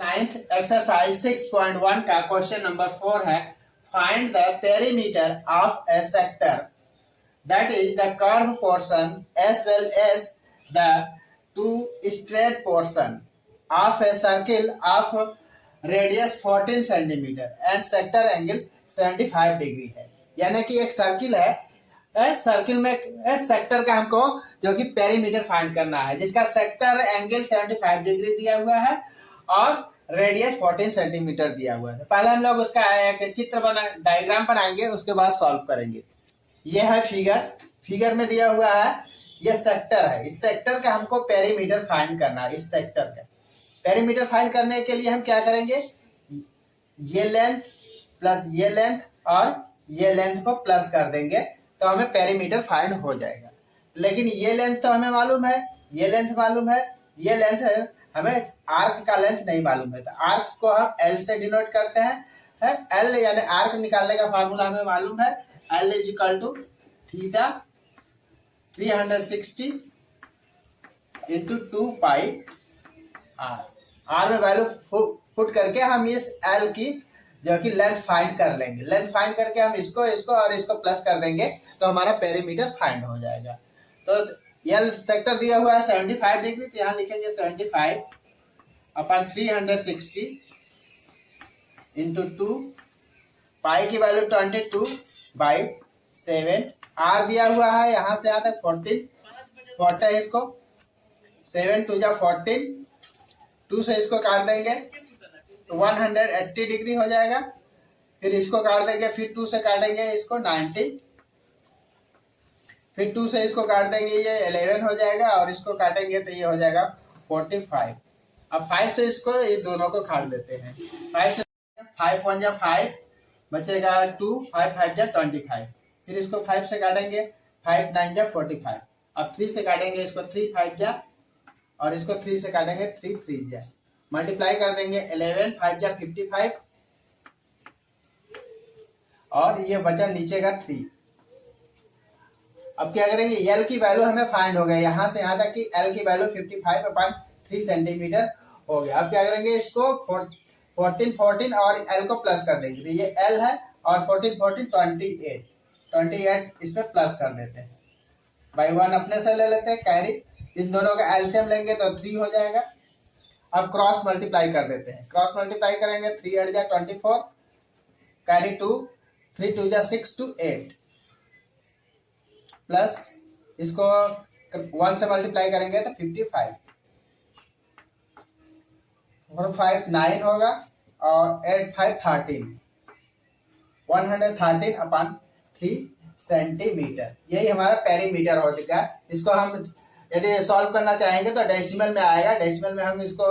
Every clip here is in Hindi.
नाइन्थ एक्सरसाइज 6.1 का क्वेश्चन नंबर 4 है, find the perimeter of a sector that is the curve portion as well as the two straight portion of a circle of radius 14 centimetre and sector angle 75 degree है। यानी कि एक सर्किल है, सर्किल में सेक्टर का हमको जो कि पेरीमीटर फाइंड करना है, जिसका सेक्टर एंगल 75 डिग्री दिया हुआ है और रेडियस 14 सेंटीमीटर दिया हुआ है। पहले हम लोग उसका एक चित्र डायग्राम बनाएंगे, उसके बाद सॉल्व करेंगे। ये है फिगर में दिया हुआ है, ये सेक्टर है। इस सेक्टर का हमको पेरीमीटर फाइंड करना है। इस सेक्टर का पेरीमीटर फाइंड करने के लिए हम क्या करेंगे, ये लेंथ प्लस ये लेंथ और ये लेंथ को प्लस कर देंगे तो हमें पेरीमीटर फाइंड हो जाएगा। लेकिन ये लेंथ तो हमें मालूम है, ये लेंथ मालूम है, ये लेंथ है, हमें आर्क का लेंथ नहीं मालूम है। तो आर्क को हम एल से डिनोट करते हैं। एल यानी आर्क निकालने का फार्मूला हमें मालूम है, l is equal to theta 360 into 2 pi r. R में वैल्यू पुट करके हम इस एल की जो कि लेंथ फाइंड कर लेंगे। लेंथ फाइंड करके हम इसको और इसको प्लस कर देंगे तो हमारा पेरीमीटर फाइंड हो जाएगा। तो एल सेक्टर दिया हुआ है 75 डिग्री, तो यहाँ लिखेंगे 75 अपन 360 इंटू 2 पाई की वैल्यू 22/7। आर दिया हुआ है यहाँ से यहाँ तक 40 है, इसको 7 2 जा 14, 2 से इसको काट देंगे तो 180 डिग्री हो जाएगा। फिर इसको काट देंगे, फिर 2 से काटेंगे इसको 90, फिर 2 से इसको काट देंगे ये 11 हो जाएगा और इसको काटेंगे तो ये हो जाएगा 45। अब 5 से इसको ये दोनों को काट देते हैं। 5 से 5 1 जा 5 बचेगा 2, 5 5 जा 25। फिर इसको 5 से काटेंगे 5 9 जा 45। अब 3 से काटेंगे इसको 3 5 जा और इसको 3 से काटेंगे 3 3 जा। मल्टीप्लाई कर देंगे 11 5 जा 55 और ये बचा नीचे का 3। अब क्या करेंगे, एल की वैल्यू हमें फाइंड हो गया, यहाँ से यहाँ तक कि एल की वैल्यू 55/3 सेंटीमीटर हो गया। अब क्या करेंगे, इसको 14 और एल को प्लस कर देंगे। तो ये एल है और 14 28 इसमें प्लस कर देते हैं। बाई 1 अपने से ले लेते हैं कैरी, इन दोनों का एलसीएम लेंगे तो 3 हो जाएगा। अब क्रॉस मल्टीप्लाई कर देते हैं। क्रॉस मल्टीप्लाई करेंगे 3 8 जा 24 कैरी 2, 3 2 जा 6 to 8 प्लस इसको 1 से मल्टीप्लाई करेंगे तो 55 और 5 9 होगा और 8 5 13 113/3 सेंटीमीटर। यही हमारा पेरीमीटर हो चुका है। इसको हम यदि सॉल्व करना चाहेंगे तो डेसिमल में आएगा। डेसिमल में हम इसको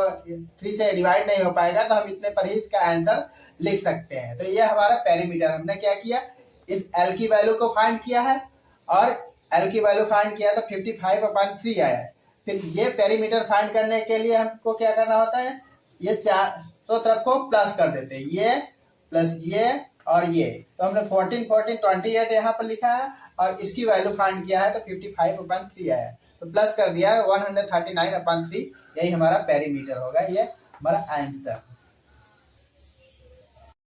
3 से डिवाइड नहीं हो पाएगा तो हम इतने पर ही इसका आंसर लिख सकते हैं। तो ये हमारा पेरीमीटर, हमने क्या किया, इस एल की वैल्यू को फाइंड किया है और एल की वैल्यू फाइंड किया तो 55/3 आया है। फिर ये पेरीमीटर फाइंड करने के लिए हमको क्या करना होता है, ये चारों तरफ को प्लस कर देते हैं, ये प्लस ये और ये। तो हमने 14 14 28 यहाँ पर लिखा है और इसकी वैल्यू फाइंड किया है तो 55/3 आया है। तो प्लस कर दिया 139/3, यही हमारा पेरीमीटर होगा। ये हमारा आंसर।